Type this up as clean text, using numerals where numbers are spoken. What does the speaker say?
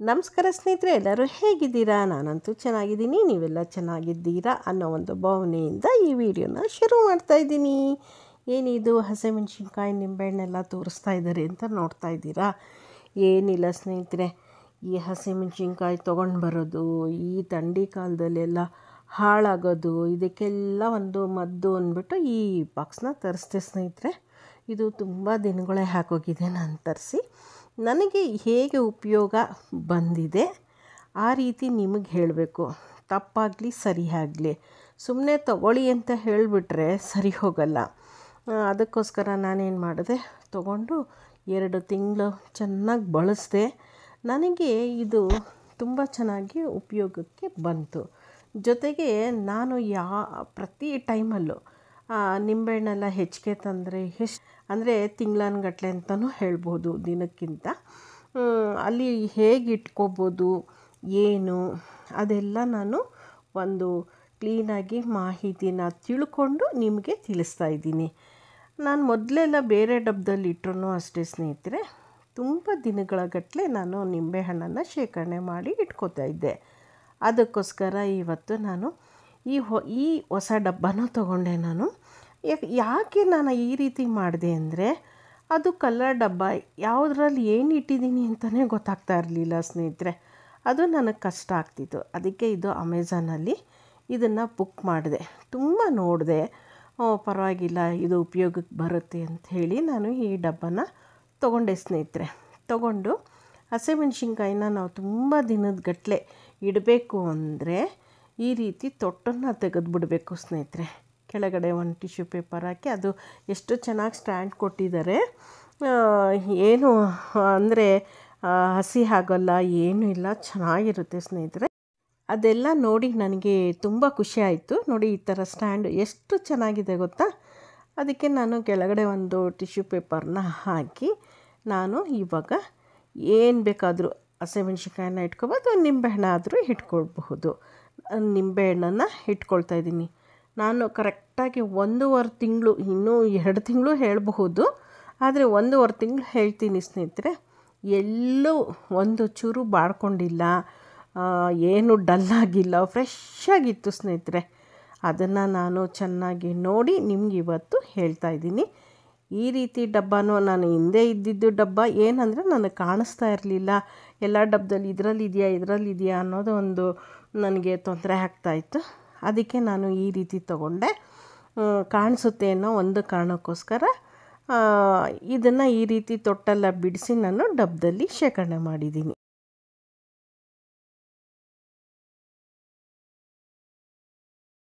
ನಮಸ್ಕಾರ ಸ್ನೇಹಿತರೆ, ಎಲ್ಲರೂ ಹೇಗಿದ್ದೀರಾ? ನಾನಂತೂ ಚೆನ್ನಾಗಿದ್ದೀನಿ, ನೀವೆಲ್ಲ ಚೆನ್ನಾಗಿದ್ದೀರಾ ಅನ್ನೋ ಒಂದು ಭಾವನೆಯಿಂದ ಈ ವಿಡಿಯೋನ ಶುರು ಮಾಡ್ತಾ ಇದ್ದೀನಿ. ಏನಿದು ಹಸಿಮೆಣಸಿನ್ಕಾಯಿ ನಿಂಬೆಹಣ್ಣೆಲ್ಲ ತೋರಿಸ್ತಾ ಇದ್ದಾರೆ ಅಂತ ನೋಡ್ತಾ ಇದ್ದೀರಾ? ಏನಿಲ್ಲ ಸ್ನೇಹಿತರೆ, ಈ ಹಸಿಮೆಣಸಿನ್ಕಾಯಿ ತೊಗೊಂಡು ಬರೋದು, ಈ ಥಂಡಿ ಕಾಲದಲ್ಲೆಲ್ಲ ಹಾಳಾಗೋದು, ಇದಕ್ಕೆಲ್ಲ ಒಂದು ಮದ್ದು ಅಂದ್ಬಿಟ್ಟು ಈ ಬಾಕ್ಸ್ನ ತರಿಸ್ದೆ ಸ್ನೇಹಿತರೆ. ಇದು ತುಂಬ ದಿನಗಳೇ ಹಾಕೋಗಿದೆ ನಾನು ತರಿಸಿ. ನನಗೆ ಹೇಗೆ ಉಪಯೋಗ ಬಂದಿದೆ ಆ ರೀತಿ ನಿಮಗೆ ಹೇಳಬೇಕು. ತಪ್ಪಾಗಲಿ ಸರಿ ಆಗಲಿ, ಸುಮ್ಮನೆ ತಗೊಳ್ಳಿ ಅಂತ ಹೇಳಿಬಿಟ್ರೆ ಸರಿ ಹೋಗಲ್ಲ. ಅದಕ್ಕೋಸ್ಕರ ನಾನೇನು ಮಾಡಿದೆ, ತೊಗೊಂಡು 2 ತಿಂಗಳು ಚೆನ್ನಾಗಿ ಬಳಸಿದೆ. ನನಗೆ ಇದು ತುಂಬ ಚೆನ್ನಾಗಿ ಉಪಯೋಗಕ್ಕೆ ಬಂತು. ಜೊತೆಗೆ ನಾನು ಪ್ರತಿ ಟೈಮಲ್ಲೂ ನಿಂಬೆಹಣ್ಣೆಲ್ಲ ಹೆಚ್ಚಿಗೆ ತಂದರೆ ಅಂದರೆ ತಿಂಗಳಾನುಗಟ್ಲೆ ಅಂತಲೂ ಹೇಳ್ಬೋದು, ದಿನಕ್ಕಿಂತ ಅಲ್ಲಿ ಹೇಗೆ ಇಟ್ಕೋಬೋದು ಏನು ಅದೆಲ್ಲ ನಾನು ಒಂದು ಕ್ಲೀನಾಗಿ ಮಾಹಿತಿನ ತಿಳ್ಕೊಂಡು ನಿಮಗೆ ತಿಳಿಸ್ತಾ ಇದ್ದೀನಿ. ನಾನು ಮೊದಲೆಲ್ಲ ಬೇರೆ ಡಬ್ಬದಲ್ಲಿ ಇಟ್ಟರು ಅಷ್ಟೇ ಸ್ನೇಹಿತರೆ, ತುಂಬ ದಿನಗಳ ಗಟ್ಟಲೆ ನಾನು ನಿಂಬೆಹಣ್ಣನ್ನು ಶೇಖರಣೆ ಮಾಡಿ ಇಟ್ಕೋತಾ ಇದ್ದೆ. ಅದಕ್ಕೋಸ್ಕರ ಇವತ್ತು ನಾನು ಈ ಹೊಸ ಡಬ್ಬನ ತೊಗೊಂಡೆ. ನಾನು ಯಾಕೆ ನಾನು ಈ ರೀತಿ ಮಾಡಿದೆ ಅಂದರೆ, ಅದು ಕಲರ್ ಡಬ್ಬ, ಯಾವುದ್ರಲ್ಲಿ ಏನು ಇಟ್ಟಿದ್ದೀನಿ ಅಂತಲೇ ಗೊತ್ತಾಗ್ತಾ ಇರಲಿಲ್ಲ ಸ್ನೇಹಿತರೆ. ಅದು ನನಗೆ ಕಷ್ಟ ಆಗ್ತಿತ್ತು. ಅದಕ್ಕೆ ಇದು ಅಮೆಝಾನಲ್ಲಿ ಇದನ್ನು ಬುಕ್ ಮಾಡಿದೆ. ತುಂಬ ನೋಡಿದೆ, ಪರವಾಗಿಲ್ಲ ಇದು ಉಪಯೋಗಕ್ಕೆ ಬರುತ್ತೆ ಅಂಥೇಳಿ ನಾನು ಈ ಡಬ್ಬನ ತೊಗೊಂಡೆ ಸ್ನೇಹಿತರೆ. ತೊಗೊಂಡು ಹಸಿಮೆಣ್ಸಿನ್ಕಾಯಿನ ನಾವು ತುಂಬ ದಿನದ ಗಟ್ಟಲೆ ಇಡಬೇಕು ಅಂದರೆ ಈ ರೀತಿ ತೊಟ್ಟನ್ನು ತೆಗೆದುಬಿಡಬೇಕು ಸ್ನೇಹಿತರೆ. ಕೆಳಗಡೆ ಒಂದು ಟಿಶ್ಯೂ ಪೇಪರ್ ಹಾಕಿ, ಅದು ಎಷ್ಟು ಚೆನ್ನಾಗಿ ಸ್ಟ್ಯಾಂಡ್ ಕೊಟ್ಟಿದ್ದಾರೆ, ಏನು ಅಂದರೆ ಹಸಿ ಆಗೋಲ್ಲ, ಏನೂ ಇಲ್ಲ, ಚೆನ್ನಾಗಿರುತ್ತೆ ಸ್ನೇಹಿತರೆ. ಅದೆಲ್ಲ ನೋಡಿ ನನಗೆ ತುಂಬ ಖುಷಿ ಆಯಿತು. ನೋಡಿ ಈ ಥರ ಸ್ಟ್ಯಾಂಡ್ ಎಷ್ಟು ಚೆನ್ನಾಗಿದೆ ಗೊತ್ತಾ? ಅದಕ್ಕೆ ನಾನು ಕೆಳಗಡೆ ಒಂದು ಟಿಶ್ಯೂ ಪೇಪರ್ನ ಹಾಕಿ ನಾನು ಇವಾಗ ಏನು ಬೇಕಾದರೂ ಹಸಿಮೆಣ್ಸಿನ್ಕಾಯಿನ ಇಟ್ಕೋಬೋದು, ನಿಂಬೆಹಣ್ಣಾದರೂ ಇಟ್ಕೊಳ್ಬಹುದು. ನಿಂಬೆಹಣ್ಣನ್ನು ಇಟ್ಕೊಳ್ತಾ ಇದ್ದೀನಿ ನಾನು ಕರೆಕ್ಟಾಗಿ 1.5 ತಿಂಗಳು, ಇನ್ನೂ 2 ತಿಂಗಳು ಹೇಳಬಹುದು, ಆದರೆ 1.5 ತಿಂಗಳು ಹೇಳ್ತೀನಿ ಸ್ನೇಹಿತರೆ. ಎಲ್ಲೂ ಒಂದು ಚೂರು ಬಾಡ್ಕೊಂಡಿಲ್ಲ, ಏನು ಡಲ್ಲಾಗಿಲ್ಲ, ಫ್ರೆಶ್ಶಾಗಿತ್ತು ಸ್ನೇಹಿತರೆ. ಅದನ್ನು ನಾನು ಚೆನ್ನಾಗಿ ನೋಡಿ ನಿಮ್ಗೆ ಇವತ್ತು ಹೇಳ್ತಾ ಇದ್ದೀನಿ. ಈ ರೀತಿ ಡಬ್ಬನೂ ನಾನು ಹಿಂದೆ ಇದ್ದಿದ್ದು ಡಬ್ಬ ಏನಂದರೆ ನನಗೆ ಕಾಣಿಸ್ತಾ ಇರಲಿಲ್ಲ, ಎಲ್ಲ ಡಬ್ಬದಲ್ಲಿ ಇದರಲ್ಲಿದೆಯಾ ಅನ್ನೋದು ಒಂದು ನನಗೆ ತೊಂದರೆ ಆಗ್ತಾಯಿತ್ತು. ಅದಕ್ಕೆ ನಾನು ಈ ರೀತಿ ತೊಗೊಂಡೆ. ಕಾಣಿಸುತ್ತೆ ಅನ್ನೋ ಒಂದು ಕಾರಣಕ್ಕೋಸ್ಕರ ಇದನ್ನು ಈ ರೀತಿ ತೊಟ್ಟೆಲ್ಲ ಬಿಡಿಸಿ ನಾನು ಡಬ್ಬದಲ್ಲಿ ಶೇಖರಣೆ ಮಾಡಿದ್ದೀನಿ.